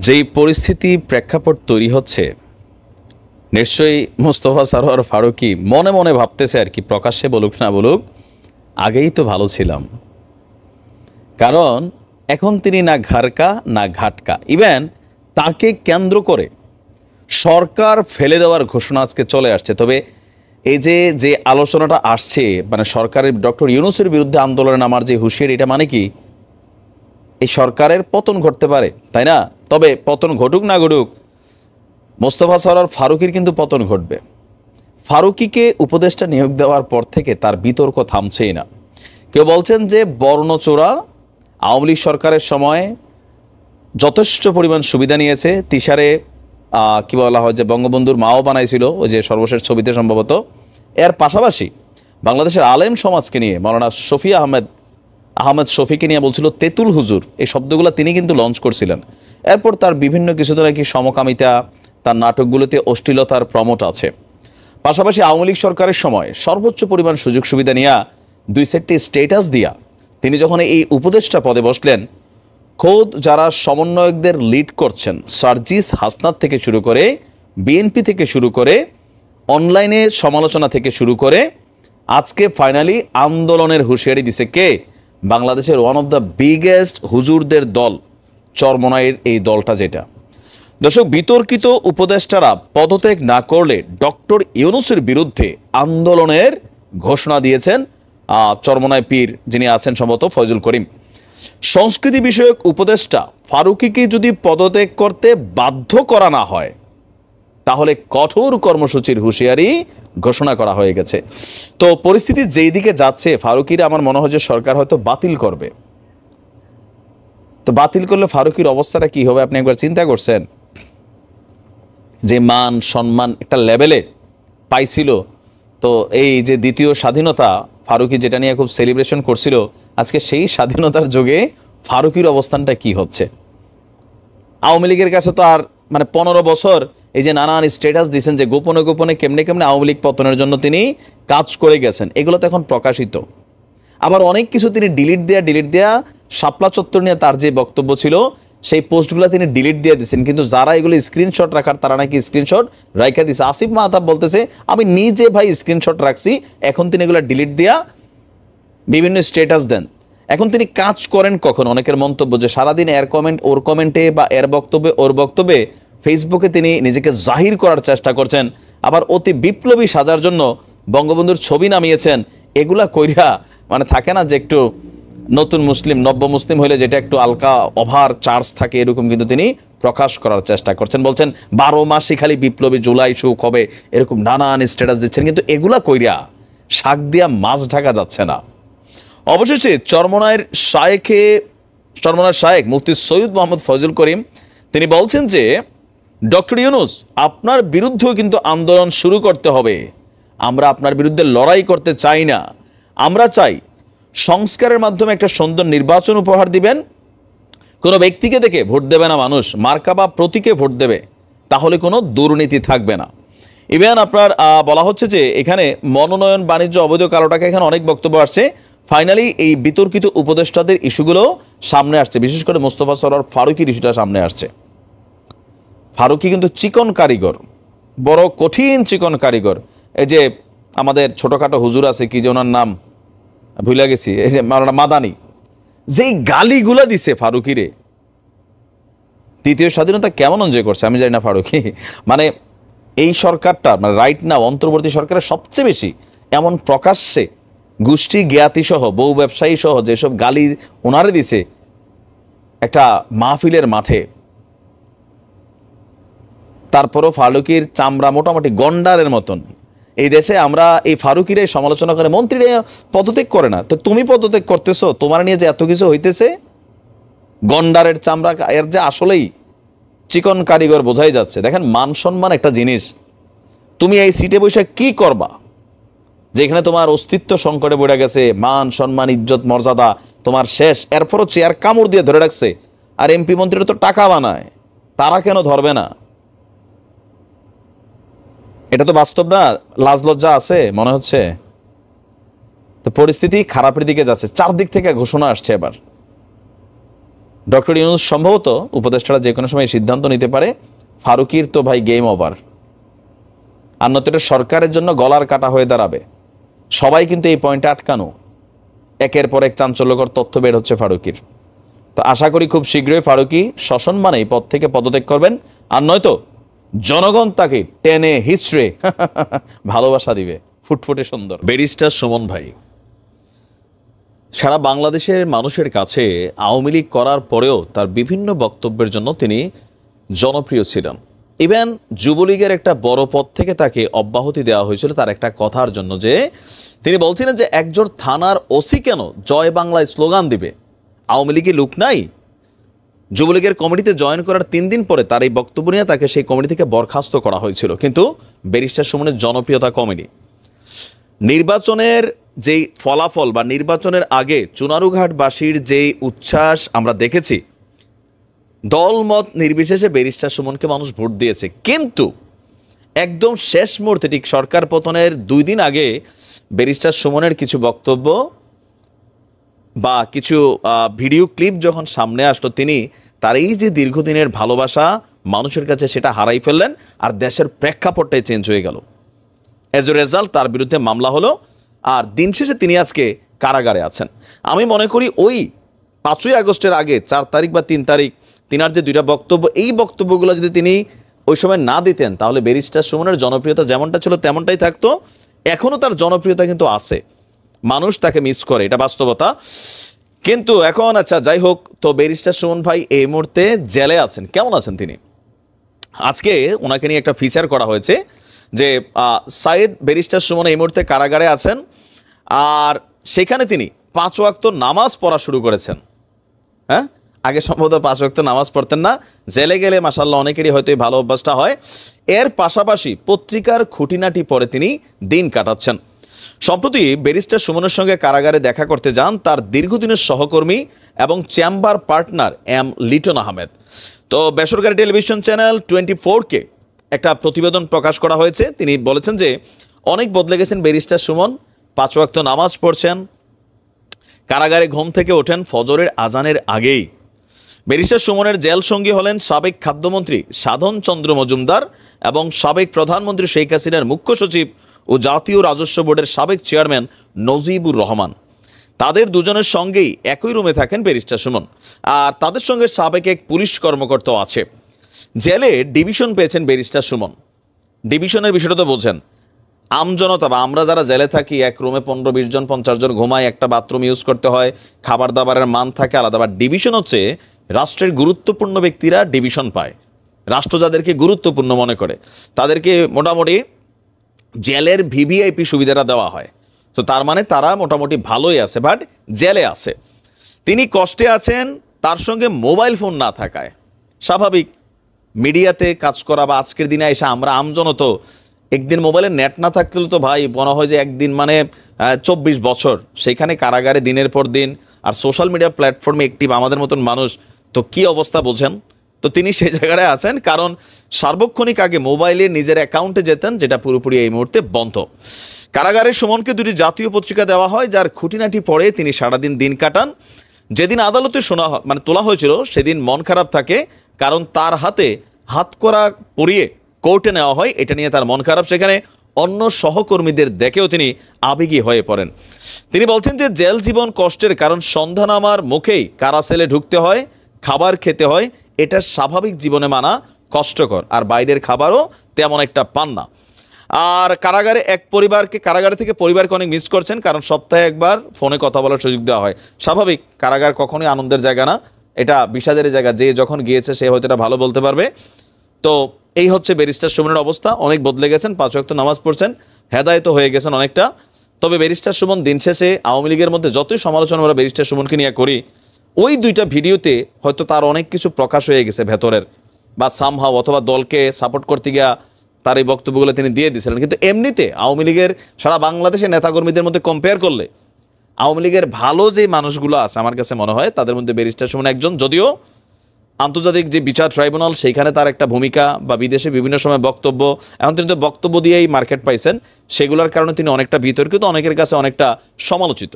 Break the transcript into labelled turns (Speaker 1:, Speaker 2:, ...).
Speaker 1: যেই পরিস্থিতি প্রেক্ষাপট তৈরি হচ্ছে, নিশ্চয়ই মোস্তফা সরোয়ার ফারুকী মনে মনে ভাবতেছে আর কি, প্রকাশ্যে বলুক না বলুক, আগেই তো ভালো ছিলাম। কারণ এখন তিনি না ঘাড়কা না ঘাটকা, ইভেন তাকে কেন্দ্র করে সরকার ফেলে দেওয়ার ঘোষণা আজকে চলে আসছে। তবে এই যে আলোচনাটা আসছে, মানে সরকারের ডক্টর ইউনূসের বিরুদ্ধে আন্দোলনে নামার যে হুঁশিয়ারি, এটা মানে কি এই সরকারের পতন ঘটতে পারে, তাই না? তবে পতন ঘটুক না ঘটুক, মোস্তফা সরোয়ার ফারুকীর কিন্তু পতন ঘটবে। ফারুকীকে উপদেষ্টা নিয়োগ দেওয়ার পর থেকে তার বিতর্ক থামছেই না। কেউ বলছেন যে বর্ণচোরা আওয়ামী লীগ সরকারের সময় যথেষ্ট পরিমাণ সুবিধা নিয়েছে। তিশারে কি বলা হয় যে বঙ্গবন্ধুর মাও বানাইছিল, ওই যে সর্বশেষ ছবিতে সম্ভবত। এর পাশাপাশি বাংলাদেশের আলেম সমাজকে নিয়ে মৌলানা শফি আহমেদ শফিকে নিয়ে বলছিল তেতুল হুজুর, এই শব্দগুলো তিনি কিন্তু লঞ্চ করছিলেন। এরপর তার বিভিন্ন কিছুতে নাকি সমকামিতা, তার নাটকগুলোতে অশ্লীলতার প্রমোট আছে। পাশাপাশি আওয়ামী লীগ সরকারের সময় সর্বোচ্চ পরিমাণ সুযোগ সুবিধা নিয়ে 2 সেটটি স্টেটাস দিয়া তিনি যখন এই উপদেষ্টা পদে বসলেন, খোদ যারা সমন্বয়কদের লিড করছেন, সার্জিস হাসনাত থেকে শুরু করে, বিএনপি থেকে শুরু করে, অনলাইনে সমালোচনা থেকে শুরু করে, আজকে ফাইনালি আন্দোলনের হুঁশিয়ারি দিছে কে? বাংলাদেশের ওয়ান অফ দ্য বিগেস্ট হুজুরদের দল, চরমনাইয়ের এই দলটা। যেটা দর্শক, বিতর্কিত উপদেষ্টারা পদত্যাগ না করলে ডক্টর ইউনূসের বিরুদ্ধে আন্দোলনের ঘোষণা দিয়েছেন চরমনাই পীর, যিনি আছেন সম্ভবত ফয়জুল করিম। সংস্কৃতি বিষয়ক উপদেষ্টা ফারুকীকে যদি পদত্যাগ করতে বাধ্য করা না হয়, তাহলে কঠোর কর্মসূচির হুঁশিয়ারি ঘোষণা করা হয়ে গেছে। তো পরিস্থিতি যেই দিকে যাচ্ছে, ফারুকীর আমার মনে হয় যে সরকার হয়তো বাতিল করবে। তো বাতিল করলে ফারুকীর অবস্থাটা কি হবে আপনি একবার চিন্তা করছেন? যে মান সম্মান একটা লেভেলে পাইছিল, তো এই যে দ্বিতীয় স্বাধীনতা ফারুকী যেটা নিয়ে খুব সেলিব্রেশন করছিল, আজকে সেই স্বাধীনতার যুগে ফারুকীর অবস্থানটা কি হচ্ছে? আওয়ামী লীগের কাছে তো আর মানে 15 বছর এই যে নানান স্ট্যাটাস দিয়েছেন যে গোপনে গোপনে কেমনে কেমনে আওয়ামী লীগ পতনের জন্য তিনি কাজ করে গেছেন, এগুলো তো এখন প্রকাশিত। আবার অনেক কিছু তিনি ডিলিট দেয়া শাপলা চত্বর নিয়ে তার যে বক্তব্য ছিল, সেই পোস্টগুলো তিনি ডিলিট দিয়ে দিচ্ছেন। কিন্তু যারা এগুলো স্ক্রিনশট রাখার, তারা নাকি স্ক্রিনশট রাইখা দিছে। আসিফ মাহতাব বলতেছে আমি নিজে ভাই স্ক্রিনশট রাখছি, এখন তিনি এগুলো ডিলিট দিয়া বিভিন্ন স্ট্যাটাস দেন। এখন তিনি কাজ করেন কখন? অনেকের মন্তব্য যে সারাদিন এর কমেন্ট ওর কমেন্টে বা এর বক্তব্যে ওর বক্তব্যে ফেসবুকে তিনি নিজেকে জাহির করার চেষ্টা করছেন। আবার অতি বিপ্লবী সাজার জন্য বঙ্গবন্ধুর ছবি নামিয়েছেন। এগুলা কইরা মানে থাকে না যে একটু নতুন মুসলিম, নব্য মুসলিম হইলে যেটা একটু আলকা ওভার চার্জ থাকে, এরকম কিন্তু তিনি প্রকাশ করার চেষ্টা করছেন। বলছেন 12 মাসই খালি বিপ্লবী, জুলাই সুখ হবে, এরকম নানান স্ট্যাটাস দিচ্ছেন। কিন্তু এগুলা কইরা শাক দিয়া মাছ ঢাকা যাচ্ছে না। অবশেষে চরমনাইয়ের শায়েখ মুফতি সৈয়দ মোহাম্মদ ফয়জুল করিম তিনি বলছেন যে ডক্টর ইউনূস, আপনার বিরুদ্ধেও কিন্তু আন্দোলন শুরু করতে হবে। আমরা আপনার বিরুদ্ধে লড়াই করতে চাই না, আমরা চাই সংস্কারের মাধ্যমে একটা সুন্দর নির্বাচন উপহার দিবেন। কোনো ব্যক্তিকে দেখে ভোট দেবে না মানুষ, মার্কা বা প্রতীকে ভোট দেবে, তাহলে কোনো দুর্নীতি থাকবে না। ইভেন আপনার বলা হচ্ছে যে এখানে মনোনয়ন বাণিজ্য অবৈধ কালো টাকা, এখানে অনেক বক্তব্য আসছে। ফাইনালি এই বিতর্কিত উপদেষ্টাদের ইস্যুগুলো সামনে আসছে, বিশেষ করে মোস্তফা সরোয়ার ফারুকীর ইস্যুটা সামনে আসছে। ফারুকী কিন্তু চিকন কারিগর, বড় কঠিন চিকন কারিগর। এই যে আমাদের ছোটখাটো হুজুর আছে, কি যে ওনার নাম ভুলে গেছি, এই যে মাওলানা মাদানি, যেই গালিগুলা দিছে ফারুকীরে, তৃতীয় স্বাধীনতা কেমন এনজয় করছে আমি জানি না ফারুকী। মানে এই সরকারটা, মানে রাইট নাও অন্তর্বর্তী সরকারের সবচেয়ে বেশি এমন প্রকাশ্যে গোষ্ঠী জ্ঞাতি সহ, বউ ব্যবসায়ী সহ যেসব গালি ওনারে দিছে একটা মাহফিলের মাঠে, তারপরও ফারুকীর চামড়া মোটামুটি গন্ডারের মতন। এই দেশে আমরা এই ফারুকীর সমালোচনা করে মন্ত্রীরা পদত্যাগ করে না, তো তুমি পদত্যাগ করতেছো, তোমার নিয়ে যে এত কিছু হইতেছে, গন্ডারের চামড়া, এর যে আসলেই চিকন কারিগর বোঝাই যাচ্ছে। দেখেন, মান সম্মান একটা জিনিস, তুমি এই সিটে বসে কি করবা যেখানে তোমার অস্তিত্ব সংকটে পড়ে গেছে, মান সম্মান ইজ্জত মর্যাদা তোমার শেষ, এরপরও চেয়ার কামড় দিয়ে ধরে রাখছে। আর এমপি মন্ত্রীরা তো টাকা বানায়, তারা কেন ধরবে না? এটা তো বাস্তব না? লাজ লজ্জা আছে মনে হচ্ছে। তো পরিস্থিতি খারাপের দিকে যাচ্ছে, চারদিক থেকে ঘোষণা আসছে। এবার ডক্টর ইউনূস সম্ভবত উপদেষ্টারা যে কোনো সময় সিদ্ধান্ত নিতে পারে ফারুকীর তো ভাই গেম ওভার, আর নয়তো সরকারের জন্য গলার কাটা হয়ে দাঁড়াবে। সবাই কিন্তু এই পয়েন্টে আটকানো, একের পর এক চাঞ্চল্যকর তথ্য বের হচ্ছে ফারুকীর। তো আশা করি খুব শীঘ্রই ফারুকী সসম্মানেই পদ থেকে পদত্যাগ করবেন, আর নয়তো জনগণ তাকে টেনে হিস্ট্রে ভালোবাসা দিবে, ফুটফুটে সুন্দর। ব্যারিস্টার সুমন ভাই সারা বাংলাদেশের মানুষের কাছে আওয়ামী লীগ করার পরেও তার বিভিন্ন বক্তব্যের জন্য তিনি জনপ্রিয় ছিলেন। ইভেন যুবলীগের একটা বড় পদ থেকে তাকে অব্যাহতি দেওয়া হয়েছিল তার একটা কথার জন্য, যে তিনি বলছিলেন যে একজন থানার ওসি কেন জয় বাংলায় স্লোগান দিবে, আওয়ামী লীগের লোক নাই। যুবলীগের কমিটিতে জয়েন করার 3 দিন পরে তার এই বক্তব্য নিয়ে তাকে সেই কমিটি থেকে বরখাস্ত করা হয়েছিল। কিন্তু ব্যারিস্টার সুমনের জনপ্রিয়তা কমেনি। নির্বাচনের যেই ফলাফল বা নির্বাচনের আগে চুনারুঘাটবাসীর যেই উচ্ছ্বাস আমরা দেখেছি, দলমত নির্বিশেষে ব্যারিস্টার সুমনকে মানুষ ভোট দিয়েছে। কিন্তু একদম শেষ মুহূর্তে ঠিক সরকার পতনের 2 দিন আগে ব্যারিস্টার সুমনের কিছু বক্তব্য বা কিছু ভিডিও ক্লিপ যখন সামনে আসলো, তিনি তার এই যে দীর্ঘদিনের ভালোবাসা মানুষের কাছে সেটা হারাই ফেললেন, আর দেশের প্রেক্ষাপটটাই চেঞ্জ হয়ে গেল। এজ এ রেজাল্ট তার বিরুদ্ধে মামলা হলো, আর দিন শেষে তিনি আজকে কারাগারে আছেন। আমি মনে করি ওই 5ই আগস্টের আগে 4 তারিখ বা 3 তারিখ তিনার যে 2টা বক্তব্য, এই বক্তব্যগুলো যদি তিনি ওই সময় না দিতেন, তাহলে ব্যারিস্টার সুমনের জনপ্রিয়তা যেমনটা ছিল তেমনটাই থাকতো। এখনও তার জনপ্রিয়তা কিন্তু আছে, মানুষ তাকে মিস করে, এটা বাস্তবতা। কিন্তু এখন আচ্ছা যাই হোক, তো ব্যারিস্টার সুমন ভাই এই মুহূর্তে জেলে আছেন। কেমন আছেন তিনি? আজকে ওনাকে নিয়ে একটা ফিচার করা হয়েছে যে সাইদ ব্যারিস্টার সুমন এই মুহূর্তে কারাগারে আছেন, আর সেখানে তিনি 5 ওয়াক্ত নামাজ পড়া শুরু করেছেন। হ্যাঁ, আগে সম্ভবত 5 ওয়াক্ত নামাজ পড়তেন না। জেলে গেলে মাশাআল্লাহ অনেকেরই হয়তো এই ভালো অভ্যাসটা হয়। এর পাশাপাশি পত্রিকার খুঁটিনাটি পরে তিনি দিন কাটাচ্ছেন। সম্প্রতি ব্যারিস্টার সুমনের সঙ্গে কারাগারে দেখা করতে যান তার দীর্ঘদিনের সহকর্মী এবং chamber partner M Liton Ahmed. তো বেসরকারি টেলিভিশন চ্যানেল 24কে একটা প্রতিবেদন প্রকাশ করা হয়েছে। তিনি বলেছেন যে অনেক বদলে গেছেন ব্যারিস্টার সুমন, 5 ওয়াক্ত নামাজ পড়ছেন, কারাগারে ঘুম থেকে ওঠেন ফজরের আজানের আগেই। ব্যারিস্টার সুমনের জেল সঙ্গী হলেন সাবেক খাদ্যমন্ত্রী সাধন চন্দ্র মজুমদার এবং সাবেক প্রধানমন্ত্রী শেখ হাসিনার মুখ্য সচিব ও জাতীয় রাজস্ব বোর্ডের সাবেক চেয়ারম্যান নজিবুর রহমান। তাদের দুজনের সঙ্গেই একই রুমে থাকেন ব্যারিস্টার সুমন, আর তাদের সঙ্গে সাবেক এক পুলিশ কর্মকর্তাও আছে। জেলে ডিভিশন পেয়েছেন ব্যারিস্টার সুমন। ডিভিশনের বিষয়টা তো বোঝেন, আমজনতা বা আমরা যারা জেলে থাকি এক রুমে 15-20 জন 50 জন ঘুমায়, একটা বাথরুম ইউজ করতে হয়, খাবার দাবারের মান থাকে আলাদা। বা ডিভিশন হচ্ছে রাষ্ট্রের গুরুত্বপূর্ণ ব্যক্তিরা ডিভিশন পায়। রাষ্ট্র যাদেরকে গুরুত্বপূর্ণ মনে করে তাদেরকে মোটামুটি জেলের ভিভিআইপি সুবিধাটা দেওয়া হয়। তো তার মানে তারা মোটামুটি ভালোই আছে, বাট জেলে আছে। তিনি কষ্টে আছেন, তার সঙ্গে মোবাইল ফোন না থাকায়। স্বাভাবিক, মিডিয়াতে কাজ করা বা আজকের দিনে এসে আমরা আমজনত একদিন মোবাইলে নেট না থাকলে তো ভাই মনে হয় যে একদিন মানে 24 বছর। সেইখানে কারাগারে দিনের পর দিন, আর সোশ্যাল মিডিয়া প্ল্যাটফর্মে অ্যাক্টিভ আমাদের মতন মানুষ, তো কি অবস্থা বোঝেন। তো তিনি সেই জায়গায় আছেন, কারণ সার্বক্ষণিক আগে মোবাইলে নিজের অ্যাকাউন্টে যেতেন, যেটা পুরোপুরি এই মুহূর্তে বন্ধ। কারাগারের সুমনকে 2টি জাতীয় পত্রিকা দেওয়া হয়, যার খুঁটিনাটি পড়ে তিনি সারাদিন দিন কাটান। যেদিন আদালতে তোলা হয়েছিল সেদিন মন খারাপ থাকে, কারণ তার হাতে হাতকড়া পরিয়ে কোর্টে নেওয়া হয়, এটা নিয়ে তার মন খারাপ। সেখানে অন্য সহকর্মীদের দেখেও তিনি আবেগী হয়ে পড়েন। তিনি বলছেন যে জেল জীবন কষ্টের, কারণ সন্ধ্যা নামার মুখেই কারা সেলে ঢুকতে হয়, খাবার খেতে হয়, এটা স্বাভাবিক জীবনে মানা কষ্টকর, আর বাইরের খাবারও তেমন একটা পান না। আর কারাগারে থেকে পরিবারকে অনেক মিস করছেন, কারণ সপ্তাহে একবার ফোনে কথা বলার সুযোগ দেওয়া হয়। স্বাভাবিক, কারাগার কখনোই আনন্দের জায়গা না, এটা বিষাদের জায়গা। যে যখন গিয়েছে সে হয়তো এটা ভালো বলতে পারবে। তো এই হচ্ছে ব্যারিস্টার সুমনের অবস্থা। অনেক বদলে গেছেন, 5 ওয়াক্ত নামাজ পড়ছেন, হেদায়েত হয়ে গেছেন অনেকটা। তবে ব্যারিস্টার সুমন দিন শেষে আওয়ামী লীগের মধ্যে যতই সমালোচনা আমরা ব্যারিস্টার সুমনকে নিয়ে করি, ওই 2টা ভিডিওতে হয়তো তার অনেক কিছু প্রকাশ হয়ে গেছে ভেতরের, বা সামহাও অথবা দলকে সাপোর্ট করতে গিয়া তার এই বক্তব্যগুলো তিনি দিয়ে দিয়েছিলেন। কিন্তু এমনিতে আওয়ামী লীগের সারা বাংলাদেশের নেতাকর্মীদের মধ্যে কম্পেয়ার করলে আওয়ামী লীগের ভালো যে মানুষগুলো আছে আমার কাছে মনে হয় তাদের মধ্যে ব্যারিস্টার সুমন একজন। যদিও আন্তর্জাতিক যে বিচার ট্রাইব্যুনাল সেইখানে তার একটা ভূমিকা, বা বিদেশে বিভিন্ন সময় বক্তব্য, এখন তিনি তো বক্তব্য দিয়েই মার্কেট পাইছেন, সেগুলোর কারণে তিনি অনেকটা বিতর্কিত, অনেকের কাছে অনেকটা সমালোচিত।